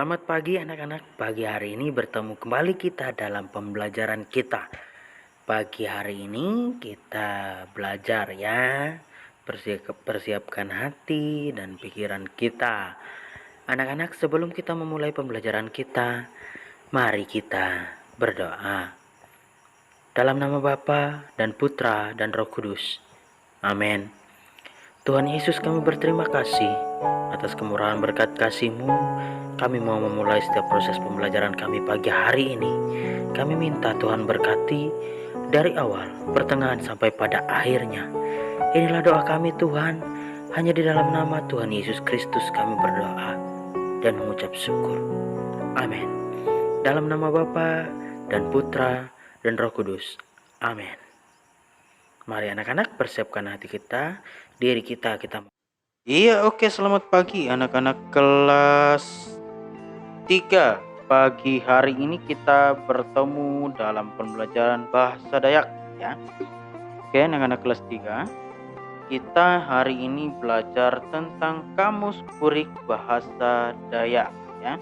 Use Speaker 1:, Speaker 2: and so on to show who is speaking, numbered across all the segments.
Speaker 1: Selamat pagi anak-anak. Pagi hari ini bertemu kembali kita dalam pembelajaran kita. Pagi hari ini kita belajar ya. Persiapkan hati dan pikiran kita. Anak-anak, sebelum kita memulai pembelajaran kita, mari kita berdoa. Dalam nama Bapa dan Putra dan Roh Kudus. Amin. Tuhan Yesus, kami berterima kasih atas kemurahan berkat kasih-Mu. Kami mau memulai setiap proses pembelajaran kami pagi hari ini. Kami minta Tuhan berkati dari awal, pertengahan sampai pada akhirnya. Inilah doa kami Tuhan. Hanya di dalam nama Tuhan Yesus Kristus kami berdoa dan mengucap syukur. Amin. Dalam nama Bapa dan Putra dan Roh Kudus. Amin. Mari anak-anak persiapkan hati kita, diri kita. Iya, oke, selamat pagi anak-anak kelas 3. Pagi hari ini kita bertemu dalam pembelajaran bahasa Dayak ya. Oke, anak-anak kelas 3. Kita hari ini belajar tentang kamus kurik bahasa Dayak ya.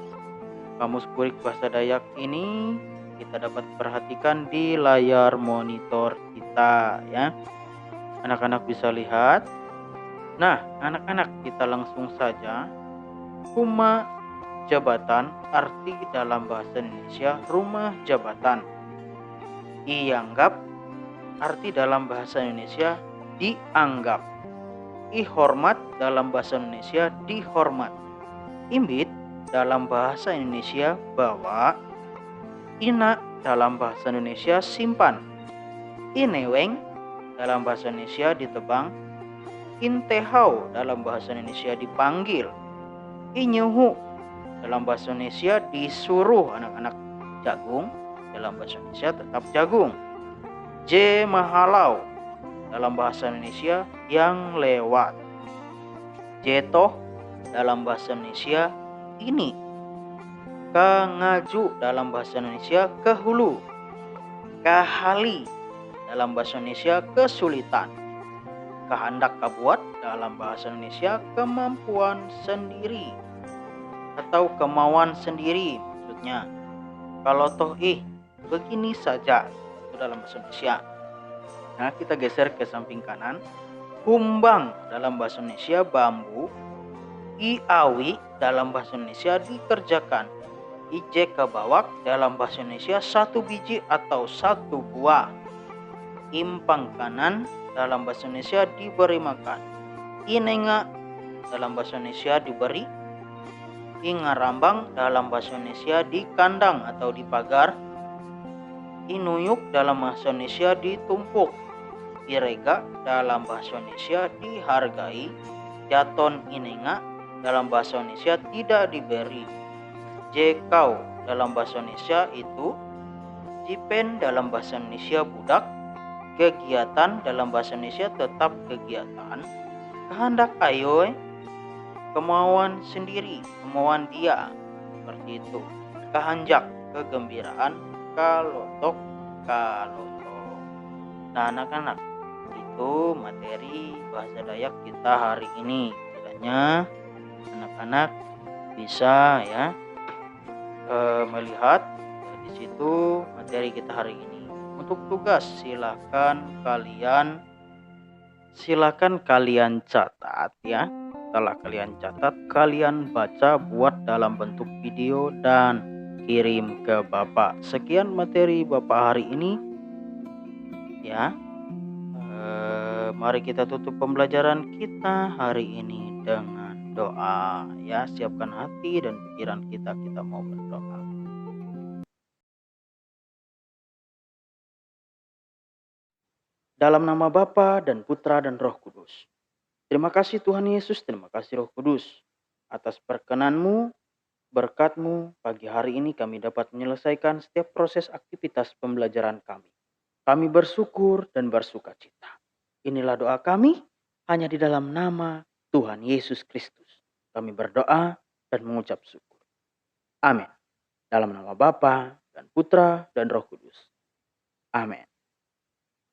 Speaker 1: Kamus kurik bahasa Dayak ini kita dapat perhatikan di layar monitor kita ya. Anak-anak bisa lihat. Nah, anak-anak, kita langsung saja. Rumah jabatan, arti dalam bahasa Indonesia rumah jabatan. Ianggap, arti dalam bahasa Indonesia dianggap. Ihormat dalam bahasa Indonesia dihormat. Imbit dalam bahasa Indonesia bawa. Ina dalam bahasa Indonesia simpan. Ineweng dalam bahasa Indonesia ditebang. Intehau dalam bahasa Indonesia dipanggil. Inyuhu dalam bahasa Indonesia disuruh anak-anak jagung. Dalam bahasa Indonesia tetap jagung. J mahalau dalam bahasa Indonesia yang lewat. Jetoh dalam bahasa Indonesia ini. Kangaju dalam bahasa Indonesia ke hulu. Kahali dalam bahasa Indonesia kesulitan. Kehendak kabuat dalam bahasa Indonesia kemampuan sendiri atau kemauan sendiri maksudnya. Kalau toh begini saja itu dalam bahasa Indonesia. Nah, kita geser ke samping kanan. Humbang dalam bahasa Indonesia bambu. Iawi dalam bahasa Indonesia dikerjakan. Ije kabawak dalam bahasa Indonesia satu biji atau satu buah. Impang kanan dalam bahasa Indonesia diberi makan. Inenga dalam bahasa Indonesia diberi. Ingarambang dalam bahasa Indonesia di kandang atau di pagar. Inuyuk dalam bahasa Indonesia ditumpuk. Irega dalam bahasa Indonesia dihargai. Jaton inenga dalam bahasa Indonesia tidak diberi. Jekau dalam bahasa Indonesia itu. Jipen dalam bahasa Indonesia budak. Kegiatan dalam bahasa Indonesia tetap kegiatan. Kehendak ayo, kemauan sendiri, kemauan dia, seperti itu. Kehanjak, kegembiraan. Kalotok, kalotok. Nah, anak-anak, itu materi bahasa Dayak kita hari ini. Kiranya anak-anak bisa ya melihat di situ materi kita hari ini. Untuk tugas silakan kalian catat ya. Setelah kalian catat, kalian baca, buat dalam bentuk video dan kirim ke Bapak. Sekian materi Bapak hari ini ya. Mari kita tutup pembelajaran kita hari ini dengan doa ya. Siapkan hati dan pikiran kita mau berdoa. Dalam nama Bapa dan Putra dan Roh Kudus. Terima kasih Tuhan Yesus, terima kasih Roh Kudus. Atas perkenan-Mu, berkat-Mu, pagi hari ini kami dapat menyelesaikan setiap proses aktivitas pembelajaran kami. Kami bersyukur dan bersuka cita. Inilah doa kami, hanya di dalam nama Tuhan Yesus Kristus. Kami berdoa dan mengucap syukur. Amin. Dalam nama Bapa dan Putra dan Roh Kudus. Amin.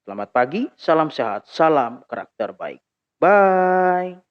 Speaker 1: Selamat pagi, salam sehat, salam karakter baik. Bye.